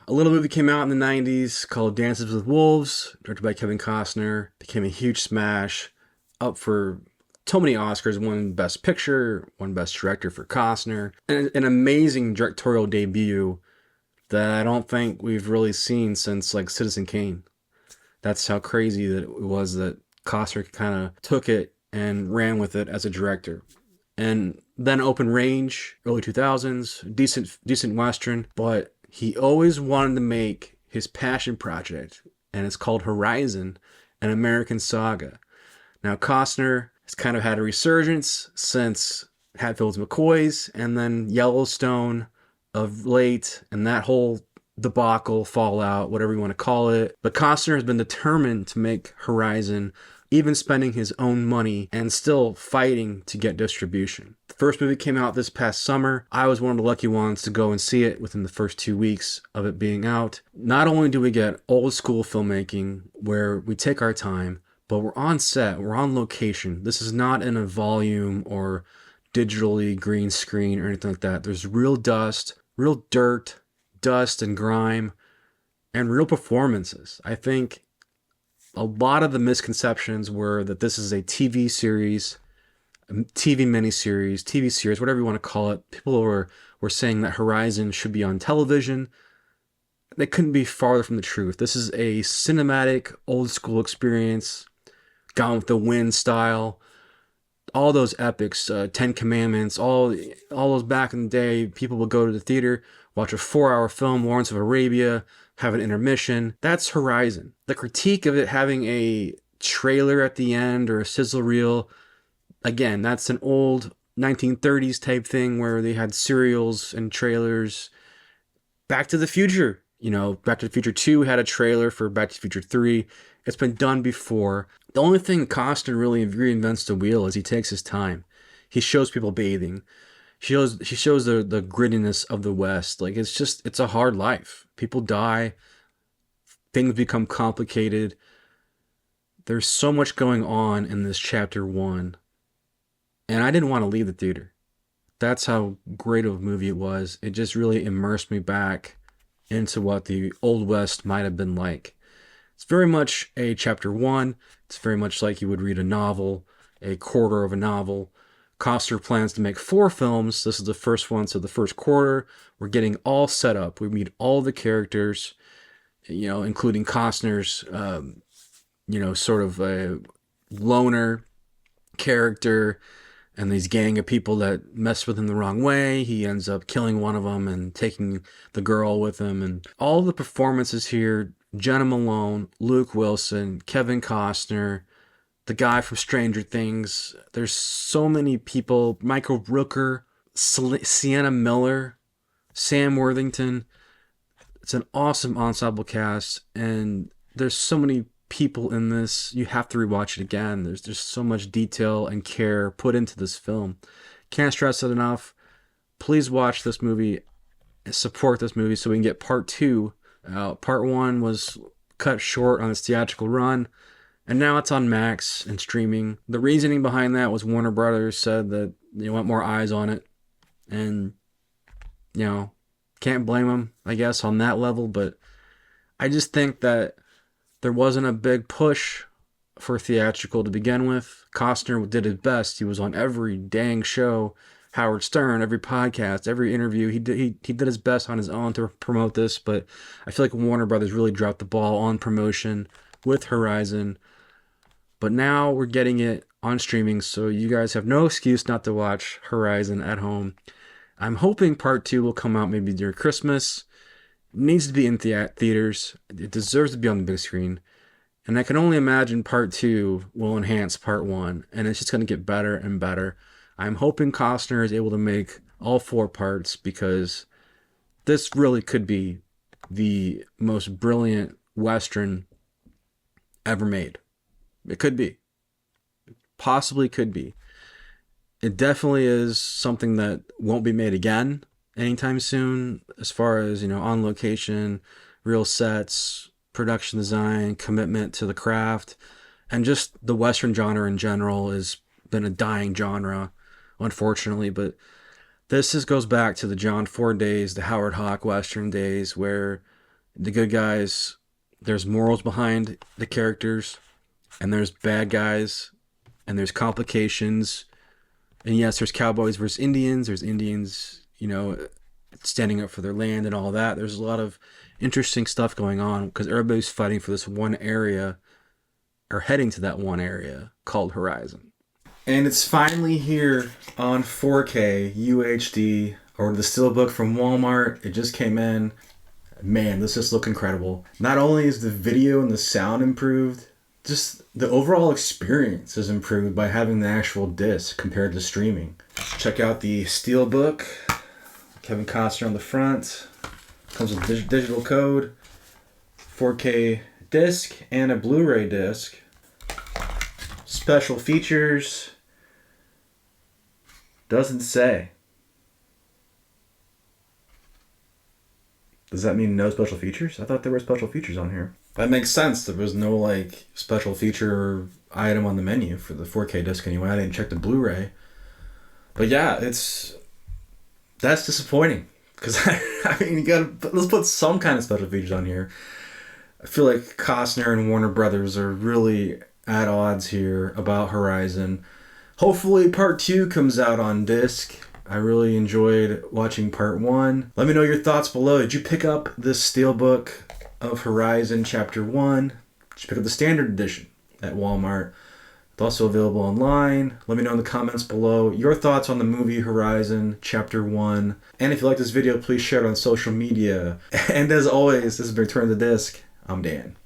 A little movie came out in the 90s called Dances with Wolves, directed by Kevin Costner. Became a huge smash, up for so many Oscars, won Best Picture, won Best Director for Costner. And an amazing directorial debut that I don't think we've really seen since like Citizen Kane. That's how crazy that it was that Costner kind of took it and ran with it as a director. And then Open Range, early 2000s, decent western, but he always wanted to make his passion project, and it's called Horizon, an American Saga. Now Costner has kind of had a resurgence since Hatfields McCoys and then Yellowstone of late, and that whole debacle, fallout, whatever you want to call it. But Costner has been determined to make Horizon, even spending his own money and still fighting to get distribution. The first movie came out this past summer. I was one of the lucky ones to go and see it within the first 2 weeks of it being out. Not only do we get old school filmmaking where we take our time, but we're on set, we're on location. This is not in a volume or digitally green screen or anything like that. There's real dust, real dirt, dust and grime, and real performances. I think a lot of the misconceptions were that this is a TV series, a TV miniseries, TV series, whatever you want to call it. People were saying that Horizon should be on television. They couldn't be farther from the truth. This is a cinematic, old school experience, Gone with the Wind style. All those epics, Ten Commandments, all those back in the day, people would go to the theater, watch a 4-hour film, Lawrence of Arabia, have an intermission. That's Horizon. The critique of it having a trailer at the end or a sizzle reel, again, that's an old 1930s type thing where they had serials and trailers. Back to the Future, Back to the Future 2 had a trailer for Back to the Future 3. It's been done before. The only thing Costner really reinvents the wheel is he takes his time. He shows people bathing. He shows the grittiness of the West. Like it's a hard life. People die. Things become complicated. There's so much going on in this chapter 1. And I didn't want to leave the theater. That's how great of a movie it was. It just really immersed me back into what the Old West might have been like. It's very much a chapter 1. It's very much like you would read a novel, a quarter of a novel. Costner plans to make 4 films. This is the first one, so the first quarter, we're getting all set up. We meet all the characters, including Costner's, sort of a loner character and these gang of people that mess with him the wrong way. He ends up killing one of them and taking the girl with him. And all the performances here, Jenna Malone, Luke Wilson, Kevin Costner, the guy from Stranger Things. There's so many people. Michael Rooker, Sienna Miller, Sam Worthington. It's an awesome ensemble cast, and there's so many people in this. You have to rewatch it again. There's just so much detail and care put into this film. Can't stress it enough. Please watch this movie, support this movie so we can get part 2 out. Part 1 was cut short on its theatrical run, and now it's on Max and streaming. The reasoning behind that was Warner Brothers said that they want more eyes on it, and can't blame them, I guess, on that level. But I just think that there wasn't a big push for theatrical to begin with. Costner did his best. He was on every dang show, Howard Stern, every podcast, every interview. He did his best on his own to promote this, but I feel like Warner Brothers really dropped the ball on promotion with Horizon. But now we're getting it on streaming, so you guys have no excuse not to watch Horizon at home. I'm hoping part 2 will come out maybe during Christmas. It needs to be in theaters. It deserves to be on the big screen. And I can only imagine part 2 will enhance part 1, and it's just going to get better and better. I'm hoping Costner is able to make all 4 parts, because this really could be the most brilliant Western ever made. It could be. Possibly could be. It definitely is something that won't be made again anytime soon, as far as, on location, real sets, production design, commitment to the craft, and just the Western genre in general has been a dying genre, unfortunately. But this goes back to the John Ford days, the Howard Hawk Western days, where The good guys, there's morals behind the characters, and there's bad guys, and there's complications. And yes, there's cowboys versus Indians. There's Indians, standing up for their land and all that. There's a lot of interesting stuff going on because everybody's fighting for this one area or heading to that one area called Horizon. And it's finally here on 4K UHD. Or the Steelbook from Walmart. It just came in. Man, this just looks incredible. Not only is the video and the sound improved, just the overall experience is improved by having the actual disc compared to streaming. Check out the Steelbook. Kevin Costner on the front. Comes with digital code, 4K disc, and a Blu-ray disc. Special features. Doesn't say. Does that mean no special features? I thought there were special features on here. That makes sense. There was no special feature item on the menu for the 4K disc anyway. I didn't check the Blu-ray. But yeah, that's disappointing. Because let's put some kind of special features on here. I feel like Costner and Warner Brothers are really at odds here about Horizon. Hopefully part 2 comes out on disc. I really enjoyed watching part 1. Let me know your thoughts below. Did you pick up this Steelbook of Horizon Chapter 1? Did you pick up the standard edition at Walmart? It's also available online. Let me know in the comments below your thoughts on the movie Horizon Chapter 1. And if you like this video, please share it on social media. And as always, this has been Return to the Disc. I'm Dan.